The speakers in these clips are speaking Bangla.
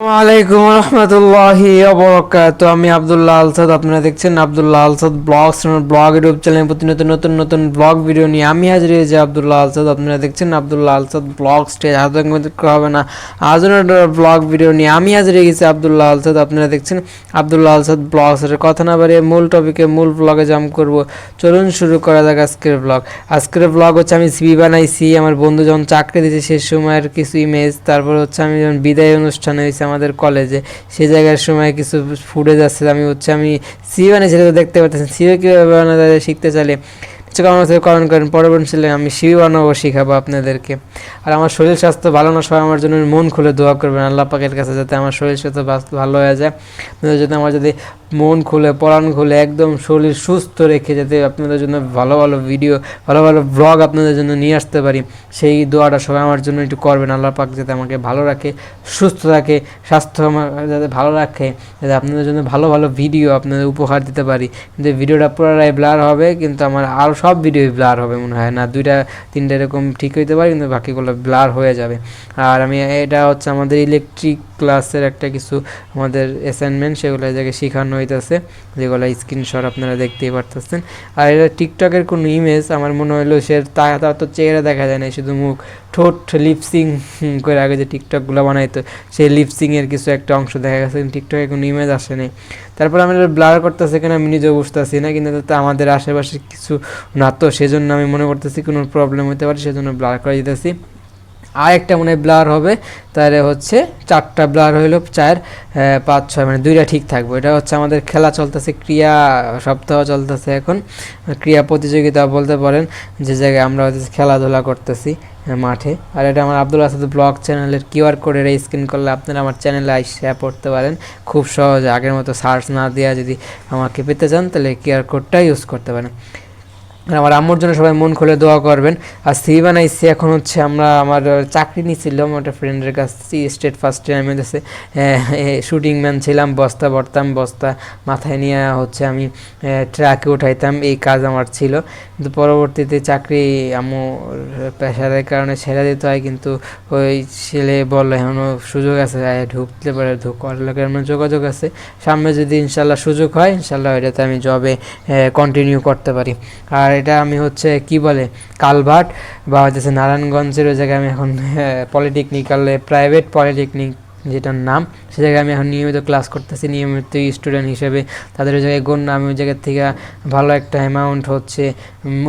ওয়ালাইকুম রহমতুল্লাহি ওয়া আমি আব্দুল্লাহ আলসাদ। আপনারা দেখছেন আব্দুল্লাহ আলসাদ ব্লগস, আমার ব্লগ ইউটিউব চ্যানেল। প্রতিনিয়ত নতুন নতুন ব্লগ ভিডিও নিয়ে আমি হাজির হয়েছি আব্দুল্লাহ আলসাদ। আপনারা দেখছেন আব্দুল্লাহ আলসাদ ব্লগ স্টেজ। হবে না আজও ব্লগ ভিডিও নিয়ে আমি হাজির হয়ে গেছি আব্দুল্লাহ আলসাদ। আপনারা দেখছেন আব্দুল্লাহ আলসাদ ব্লগস। কথা না বাড়িয়ে মূল টপিকে, মূল ব্লগে জাম্প করব। চলুন শুরু করা যাক আজকের ব্লগ। আজকের ব্লগ হচ্ছে আমি সিভি বানাইছি, আমার বন্ধু যখন চাকরি দিয়েছে সে সময়ের কিছু ইমেজ। তারপর হচ্ছে আমি যখন বিদায় অনুষ্ঠানে হয়েছে আমাদের কলেজে, সেই জায়গার সময় কিছু ফুটেজ আছে। আমি সিভি বানিয়েছি, সেটা দেখতে পাচ্ছেন। সিভি কীভাবে বানানো যায় শিখতে চাইলে কমেন্ট করেন। পরবর্তীকালে আমি সিভি বানাবো, শিখাবো আপনাদেরকে। আর আমার শরীর স্বাস্থ্য ভালো না, সবাই আমার জন্য মন খুলে দোয়া করবেন আল্লাহ পাকের কাছে, যাতে আমার শরীর স্বাস্থ্য ভালো হয়ে যায়। আপনাদের জন্য আমার যদি মন খুলে, পরাণ খুলে, একদম শরীর সুস্থ রেখে যাতে আপনাদের জন্য ভালো ভালো ভিডিও, ভালো ভালো ব্লগ আপনাদের জন্য নিয়ে আসতে পারি, সেই দোয়াটা সবাই আমার জন্য একটু করবেন। আল্লাহ পাক যাতে আমাকে ভালো রাখে, সুস্থ রাখে, স্বাস্থ্য আমার যাতে ভালো রাখে, যাতে আপনাদের জন্য ভালো ভালো ভিডিও আপনাদের উপহার দিতে পারি। কিন্তু ভিডিওটা পুরোটাই ব্লার হবে, কিন্তু আমার আরও সব ভিডিওই ব্লার হবে মনে হয় না, 2-3টা এরকম ঠিক হইতে পারে, কিন্তু বাকিগুলো ব্লার হয়ে যাবে। আর আমি এটা হচ্ছে আমাদের ইলেকট্রিক ক্লাসের একটা কিছু আমাদের অ্যাসাইনমেন্ট, সেগুলো এই জায়গায় শেখানো হইতেছে, যেগুলো স্ক্রিনশট আপনারা দেখতেই পারতেছেন। আর এটা টিকটকের কোনো ইমেজ আমার মনে হলো, সে তার তো চেহারা দেখা যায় না, শুধু মুখ, ঠোঁট লিপসিং করে আগে যে টিকটকগুলো বানাইতো, সেই লিপসিংয়ের কিছু একটা অংশ দেখা গেছে, টিকটকে কোনো ইমেজ আসেনি। তারপর আমি ব্লার করতেছি কেন আমি নিজেও বুঝতেছি না, কিন্তু তো আমাদের আশেপাশে কিছু না, তো সেজন্য আমি মনে করতেছি কোনো প্রবলেম হতে পারে, সেজন্য ব্লার করে দিতেছি। আর একটা মনে হয় ব্লার হবে, তাহলে হচ্ছে 4টা ব্লার হইলো, 4, 5, 6, মানে 2টা ঠিক থাকবে। এটা হচ্ছে আমাদের খেলা চলতেছে, ক্রিয়া সপ্তাহ চলতেছে এখন, ক্রিয়া প্রতিযোগিতা বলতে পারেন, যে জায়গায় আমরা হচ্ছে খেলাধুলা করতেছি মাঠে। আর এটা আমার আব্দুল আসাদ ব্লগ চ্যানেলের কিউআর কোডের স্ক্যান করলে আপনারা আমার চ্যানেলে শেয়ার করতে পারেন খুব সহজে। আগের মতো সার্চ না দেওয়া, যদি আমাকে পেতে চান তাহলে কিউআর কোডটা ইউজ করতে পারেন। আমার আম্মুর জন্য সবাই মন খুলে দোয়া করবেন। আর সিভি বানাইছি, এখন হচ্ছে আমার চাকরি নিয়েছিলাম একটা ফ্রেন্ডের কাছে, স্টেট ফার্স্ট ইয়ার আমি হচ্ছে শুটিং ম্যান ছিলাম, বস্তা ভরতাম, বস্তা মাথায় নিয়ে হচ্ছে আমি ট্রাকে উঠাইতাম, এই কাজ আমার ছিল। কিন্তু পরবর্তীতে চাকরি আম্মু পেশারের কারণে ছেড়ে দিতে হয়, কিন্তু ওই ছেলে বললো এখনও সুযোগ আছে, ঢুকতে পারে, করার যোগাযোগ আছে, সামনে যদি ইনশাল্লাহ সুযোগ হয় ইনশাল্লাহ ওইটাতে আমি জবে কন্টিনিউ করতে পারি। আর এটা আমি হচ্ছে কি বলে কালভার্ট বা হচ্ছে নারায়ণগঞ্জের ওই জায়গায় আমি এখন পলিটেকনিক্যালে, প্রাইভেট পলিটেকনিক যেটার নাম, সে জায়গায় আমি এখন নিয়মিত ক্লাস করতেছি, নিয়মিত স্টুডেন্ট হিসেবে। তাদের ওই জায়গায় গণ্য, আমি ওই জায়গার থেকে ভালো একটা অ্যামাউন্ট হচ্ছে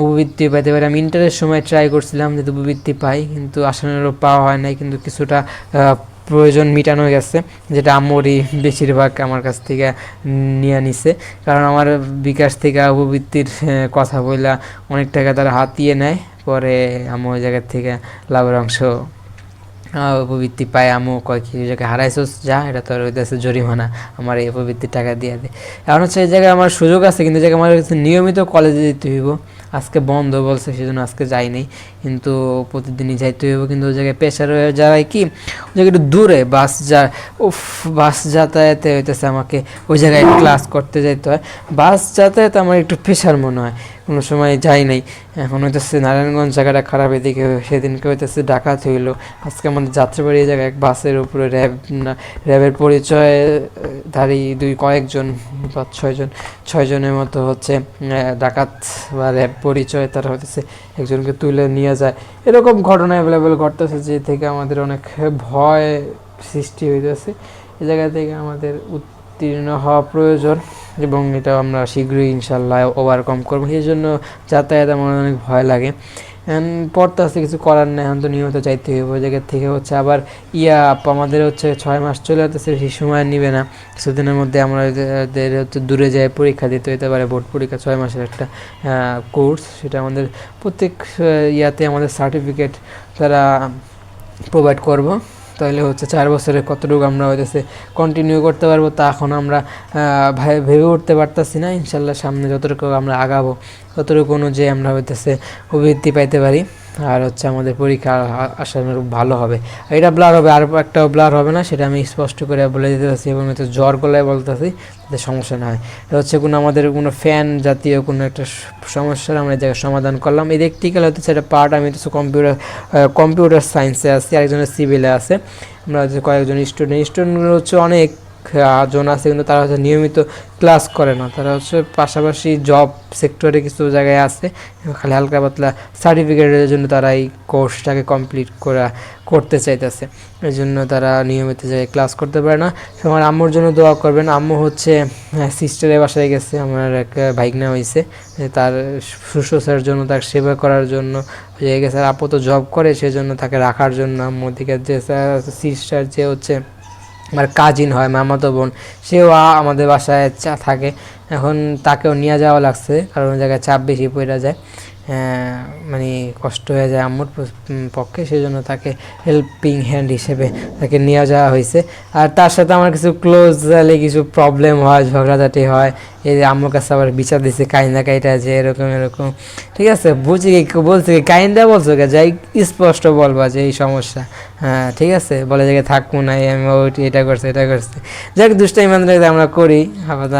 উপবৃত্তি পাইতে পারি। আমি ইন্টারের সময় ট্রাই করছিলাম যাতে উপবৃত্তি পাই, কিন্তু আসানোরও পাওয়া হয় নাই, কিন্তু কিছুটা প্রয়োজন মিটানো গেছে, যেটা আম্মুরই বেশিরভাগ আমার কাছ থেকে নিয়ে নিছে। কারণ আমার বিকাশ থেকে উপবৃত্তির কথা বললা অনেক টাকা তারা হাতিয়ে নেয়, পরে আম্মু ওই জায়গার থেকে লাভের অংশ উপবৃত্তি পায়। আম্মু কয় কি জায়গায় হারাইছোস, যা, এটা তোর হইতেছে জরিমানা, আমার এই উপবৃত্তির টাকা দিয়ে দে। এখন হচ্ছে এই জায়গায় আমার সুযোগ আছে, কিন্তু জায়গায় আমার নিয়মিত কলেজে যেতে হইব। আজকে বন্ধ বলছে, সেজন্য আজকে যাইনি, কিন্তু প্রতিদিনই যাইতে হইব। কিন্তু ওই জায়গায় পেশার হয়ে যাওয়ায় কি, ওই জায়গায় একটু দূরে বাস যাতায়াতে হইতেছে, আমাকে ওই জায়গায় ক্লাস করতে যাইতে হয়। বাস যাতায়াত আমার একটু পেশার মনে হয়, কোনো সময় যাই নাই। এখন হইতেছে নারায়ণগঞ্জ জায়গাটা খারাপ, এদিকে সেদিনকে হইতেছে ডাকাত হইলো। আজকে আমাদের যাত্রাবাড়ি জায়গায় এক বাসের উপরে র্যাবের পরিচয়ধারী কয়েকজন, 5-6জনের মতো হচ্ছে ডাকাত বা র্যাব পরিচয়, তারা হইতেছে একজনকে তুলে নিয়ে যায়। এরকম ঘটনা অ্যাভেলেবেল ঘটতেছে, যে থেকে আমাদের অনেক ভয় সৃষ্টি হইতেছে। এই জায়গা থেকে আমাদের উত্তীর্ণ হওয়া প্রয়োজন, এবং এটা আমরা শীঘ্রই ইনশাল্লাহ ওভারকাম করবো। সেই জন্য যাতায়াত আমার অনেক ভয় লাগে। পড়তে আসতে কিছু করার নেই, এখন তো নিয়মিত যাইতে হবে। ওই জায়গার থেকে হচ্ছে আবার আমাদের হচ্ছে 6 মাস চলে যেতেছে, বেশি সময় নিবে না, কিছুদিনের মধ্যে আমরা হচ্ছে দূরে যাই পরীক্ষা দিতে হতে পারে, বোর্ড পরীক্ষা, 6 মাসের একটা কোর্স। সেটা আমাদের প্রত্যেক ইয়াতে আমাদের সার্টিফিকেট তারা প্রোভাইড করবো। তাহলে হচ্ছে 4 বছরে কতটুকু আমরা হইতেছে কন্টিনিউ করতে পারবো, তা এখন আমরা ভেবে উঠতে পারতেছি না। ইনশাল্লাহ সামনে যতটুকু আমরা আগাবো ততটুকু অনুযায়ী আমরা হইতেছে উপবৃত্তি পাইতে পারি, আর হচ্ছে আমাদের পরীক্ষা আসানোর ভালো হবে। এটা ব্লার হবে, আর একটাও ব্লার হবে না, সেটা আমি স্পষ্ট করে বলে দিতে পারছি, এবং হয়তো জ্বর গলায় বলতেছি যাতে সমস্যা না হয়। এটা হচ্ছে আমাদের কোনো ফ্যান জাতীয় কোনো একটা সমস্যার আমরা এই জায়গায় সমাধান করলাম। ইলেকট্রিক্যাল হচ্ছে একটা পার্ট, আমি হচ্ছে কম্পিউটার সায়েন্সে আছি, আরেকজনের সিভিলে আছে। আমরা যে কয়েকজন স্টুডেন্টগুলো হচ্ছে অনেক জন আছে, কিন্তু তারা হচ্ছে নিয়মিত ক্লাস করে না, তারা হচ্ছে পাশাপাশি জব সেক্টরে কিছু জায়গায় আছে, খালি হালকা পাতলা সার্টিফিকেটের জন্য তারা এই কোর্সটাকে কমপ্লিট করতে চাইতেছে, এই জন্য তারা নিয়মিত জায়গায় ক্লাস করতে পারে না। আমার আম্মুর জন্য দোয়া করবেন। আম্মু হচ্ছে সিস্টারের বাসায় গেছে, আমার এক ভাইগনা হয়েছে, তার শুশ্রূষার জন্য, তার সেবা করার জন্য গেছে। আপু তো জব করে, সেজন্য তাকে রাখার জন্য আম্মুর দিকে যে সিস্টার যে হচ্ছে আমার কাজিন হয়, মামাতো বোন, সেও আমাদের বাসায় থাকে। এখন তাকেও নিয়ে যাওয়া লাগছে, কারণ ওই জায়গায় চাপ বেশি পড়ে যায়, মানে কষ্ট হয়ে যায় আম্মুর পক্ষে, সেই জন্য তাকে হেল্পিং হ্যান্ড হিসেবে তাকে নিয়ে যাওয়া হয়েছে। আর তার সাথে আমার কিছু ক্লোজলি কিছু প্রবলেম হয়, ঝগড়াঝাটি হয়, এই যে আম্মুর কাছে আবার বিচার দিচ্ছে কাইন্দা কাইটা যে এরকম এরকম, ঠিক আছে, বুঝি বলছে কি কাইন্দা বলছো কে, যাই স্পষ্ট বলবা যে এই সমস্যা, হ্যাঁ ঠিক আছে, বলে যে থাকবো না, আমি এটা করছে এটা করছে, যাক দুষ্টাই মানলে আমরা করি,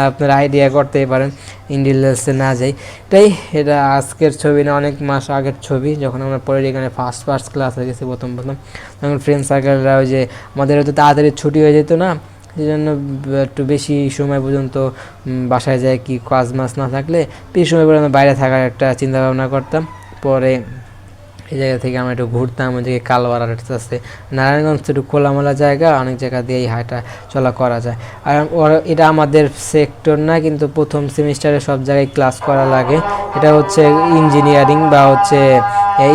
আপনারা আইডিয়া করতেই পারেন, ইন্ডিলেন্সে না যাই। তাই এটা আজকের ছবি না, অনেক মাস আগের ছবি, যখন আমরা পরে এখানে ফার্স্ট ক্লাস হয়ে গেছি প্রথম তখন ফ্রেন্ড সার্কেলরা ওই যে আমাদের হয়তো তাড়াতাড়ি ছুটি হয়ে যেত না, সেই জন্য একটু বেশি সময় পর্যন্ত বাসায় যায়, কি কাজ মাছ না থাকলে বেশি সময় পর্যন্ত বাইরে থাকার একটা চিন্তা ভাবনা করতাম। পরে এই জায়গা থেকে আমরা একটু ঘুরতাম, ওইদিকে কালওয়ার আছে, নারায়ণগঞ্জ একটু খোলামেলা জায়গা, অনেক জায়গা দিয়েই হাঁটা চলা করা যায়। আর এটা আমাদের সেক্টর না, কিন্তু প্রথম সেমিস্টারে সব জায়গায় ক্লাস করা লাগে। এটা হচ্ছে ইঞ্জিনিয়ারিং বা হচ্ছে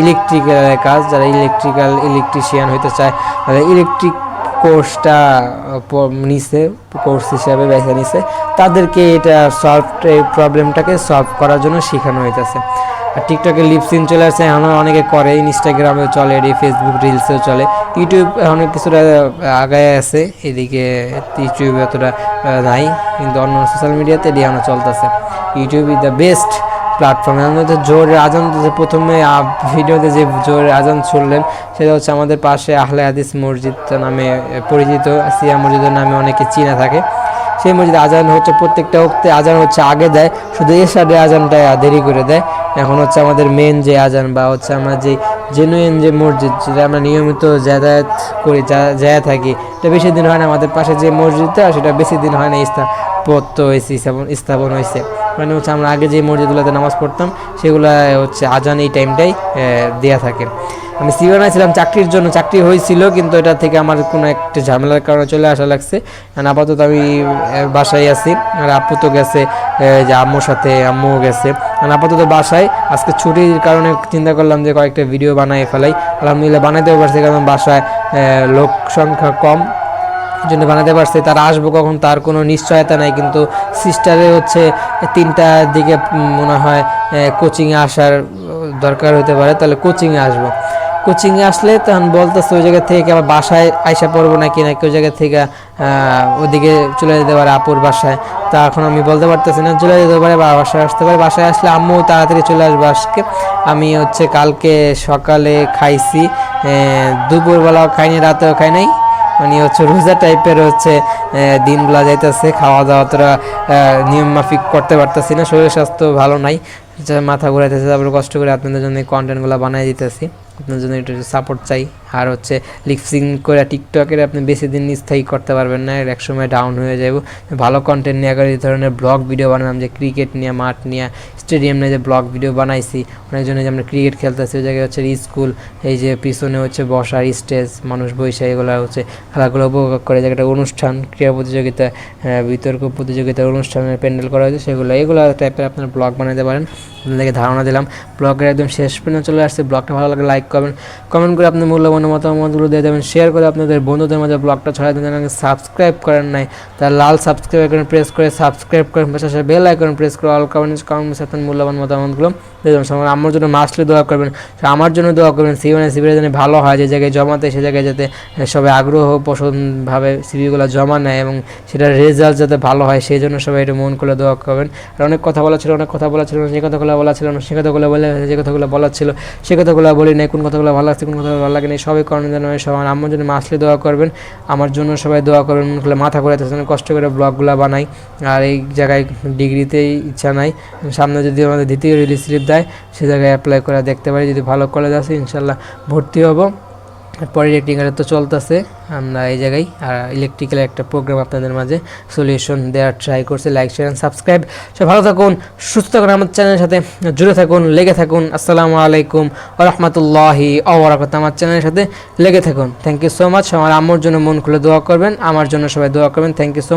ইলেকট্রিক্যালের কাজ, যারা ইলেকট্রিশিয়ান হইতে চায় তারা ইলেকট্রিক কোর্সটা নিছে, কোর্স হিসাবে বেছে নিছে, তাদেরকে এটা প্রবলেমটাকে সলভ করার জন্য শেখানো হইতেছে। আর টিকটকে লিপসিন চলে আসছে, এখন অনেকে করে, ইনস্টাগ্রামেও চলে, ফেসবুক রিলসেও চলে, ইউটিউব অনেক কিছুটা আগায় আছে, এদিকে ইউটিউবে অতটা নাই, কিন্তু অন্য সোশ্যাল মিডিয়াতে এটি এখন চলতেছে। YouTube is the best platform. এর মধ্যে জোরে আজান, যে প্রথমে ভিডিওতে যে জোরে আজান শুনলেন, সেটা হচ্ছে আমাদের পাশে আহলে হাদিস মসজিদ নামে পরিচিত, সিয়া মসজিদের নামে অনেকে চিনা থাকে। সেই মসজিদে আজান হচ্ছে প্রত্যেকটা ওক্তে আজান হচ্ছে আগে দেয়, শুধু এশারে আজানটা দেরি করে দেয়। এখন হচ্ছে আমাদের মেন যে আজান বা হচ্ছে আমরা যে জেনুইন যে মসজিদ, যেটা আমরা নিয়মিত যাতায়াত করি, যায় থাকি, এটা বেশি দিন হয় না। আমাদের পাশে যে মসজিদটা, সেটা বেশি দিন হয় না স্থাপন হয়েছে, মানে হচ্ছে আমরা আগে যে মসজিদগুলোতে নামাজ পড়তাম, সেগুলো হচ্ছে আজান এই টাইমটাই দেয়া থাকে। আমি সিওনা ছিলাম চাকরির জন্য, চাকরি হয়েছিল, কিন্তু এটা থেকে আমার কোনো একটা ঝামেলার কারণে চলে আসা লাগছে। আপাতত আমি বাসায় আছি, আর আপু তো গেছে যে আম্মুর সাথে, আম্মুও গেছে, আপাতত বাসায়। আজকে ছুটির কারণে চিন্তা করলাম যে কয়েকটা ভিডিও বানিয়ে ফেলাই, আলহামদুলিল্লাহ বানাতেও পারছি, কারণ বাসায় লোক সংখ্যা কম, জন্য বানাতে পারছে। তারা আসবো কখন তার কোনো নিশ্চয়তা নাই, কিন্তু সিস্টারে হচ্ছে 3টার দিকে মনে হয় কোচিংয়ে আসার দরকার হতে পারে, তাহলে কোচিংয়ে আসবো। কোচিংয়ে আসলে তখন বলতেছে ওই জায়গা থেকে আবার বাসায় আইসা পড়বো নাকি ওই জায়গা থেকে ওদিকে চলে যেতে পারে আপুর বাসায়। তা এখন আমি বলতে পারতেছি না, চলে যেতে পারে বা বাসায় আসতে পারে। বাসায় আসলে আম্মু তাড়াতাড়ি চলে আসবে আজকে। আমি হচ্ছে কালকে সকালে খাইছি, দুপুরবেলাও খাইনি, রাতেও খাই নাই, মানে হচ্ছে রোজা টাইপের হচ্ছে দিনগুলা যাইতেছে, খাওয়া দাওয়া তোরা নিয়ম মাফিক করতে পারতেছি না, শরীর স্বাস্থ্য ভালো নাই, মাথা ঘুরাইতেছে। তারপরে কষ্ট করে আপনাদের জন্য এই কন্টেন্টগুলো বানাই দিতেছি, আপনার জন্য একটু সাপোর্ট চাই। আর হচ্ছে লিপসিং করে টিকটকের আপনি বেশি দিন স্থায়ী করতে পারবেন না, এক সময় ডাউন হয়ে যাব। ভালো কন্টেন্ট নিয়ে আগে এই ধরনের ব্লগ ভিডিও বানালাম, যে ক্রিকেট নিয়ে, মাঠ নিয়ে, স্টেডিয়াম নিয়ে যে ব্লগ ভিডিও বানাইছি, অনেক জন্য যে আমরা ক্রিকেট খেলতেছি, ওই জায়গায় হচ্ছে স্কুল, এই যে পিছনে হচ্ছে বসার স্টেজ, মানুষ বসে এগুলো হচ্ছে খেলাগুলো উপভোগ করে, জায়গাটা অনুষ্ঠান, ক্রীড়া প্রতিযোগিতা, বিতর্ক প্রতিযোগিতার অনুষ্ঠানের প্যান্ডেল করা হয়েছে, এগুলো টাইপের আপনার ব্লগ বানাতে পারেন। আপনাদেরকে ধারণা দিলাম। ব্লগের একদম শেষ পর্যন্ত চলে আসছে। ব্লগটা ভালো লাগলে লাইক করবেন, কমেন্ট করে আপনার মূল্যবান মতামতগুলো দিয়ে দেবেন, শেয়ার করে আপনাদের বন্ধুদের মাঝে ব্লগটা ছড়াই দেবেন। সাবস্ক্রাইব করেন নাই, তার লাল সাবস্ক্রাইব আইকনে প্রেস করে সাবস্ক্রাইব করেন, পাশাপাশি বেল আইকন প্রেস করে অল কমেন্টস আপনার মূল্যবান মতামতগুলো দিয়ে দেবেন। আমার জন্য মাসলে দোয়া করবেন, আমার জন্য দোয়া করবেন, সিভির যেন ভালো হয়, যে জায়গায় জমাতে সে জায়গায় যাতে সবাই আগ্রহ পছন্দভাবে সিভিগুলো জমা নেয় এবং সেটার রেজাল্ট যাতে ভালো হয়, সেই জন্য সবাই একটু মন করে দোয়া করবেন। আর অনেক কথা বলা ছিল, যে কথাগুলো বলা ছিল না, সে কথাগুলো বলে, যে কথাগুলো বলার ছিল সে কথাগুলো বলি নাই, কোন কথাগুলো ভালো লাগছে, কোন কথাগুলো ভালো লাগে না, সবাই করেন যেন সবার আমার জন্য মাসলে দোয়া করবেন, আমার জন্য সবাই দোয়া করবেন। মন করলে মাথা ঘুরাইতে কষ্ট করে ব্লগগুলো বানাই, আর এই জায়গায় ডিগ্রিতেই ইচ্ছা নাই, সামনে যদি আমাদের দ্বিতীয় রিলিজ স্লিপ দেয় সে জায়গায় অ্যাপ্লাই করে দেখতে পারি, যদি ভালো কলেজ আছে ইনশাল্লাহ ভর্তি হব। পরে ইলেকট্রিক্যালের তো চলতেছে, আমরা এই জায়গায় আর ইলেকট্রিক্যালের একটা প্রোগ্রাম আপনাদের মাঝে সলিউশন দেওয়ার ট্রাই করছি। লাইক শেয়ার অ্যান্ড সাবস্ক্রাইব, সব ভালো থাকুন, সুস্থ থাকুন, আমার চ্যানেলের সাথে জুড়ে থাকুন, লেগে থাকুন। আসসালামু আলাইকুম ওয়া রাহমাতুল্লাহি ওয়া বারাকাতুহু। আমার চ্যানেলের সাথে লেগে থাকুন। Thank you so much. আমার আম্মুর জন্য মন খুলে দোয়া করবেন, আমার জন্য সবাই দোয়া করবেন। Thank you so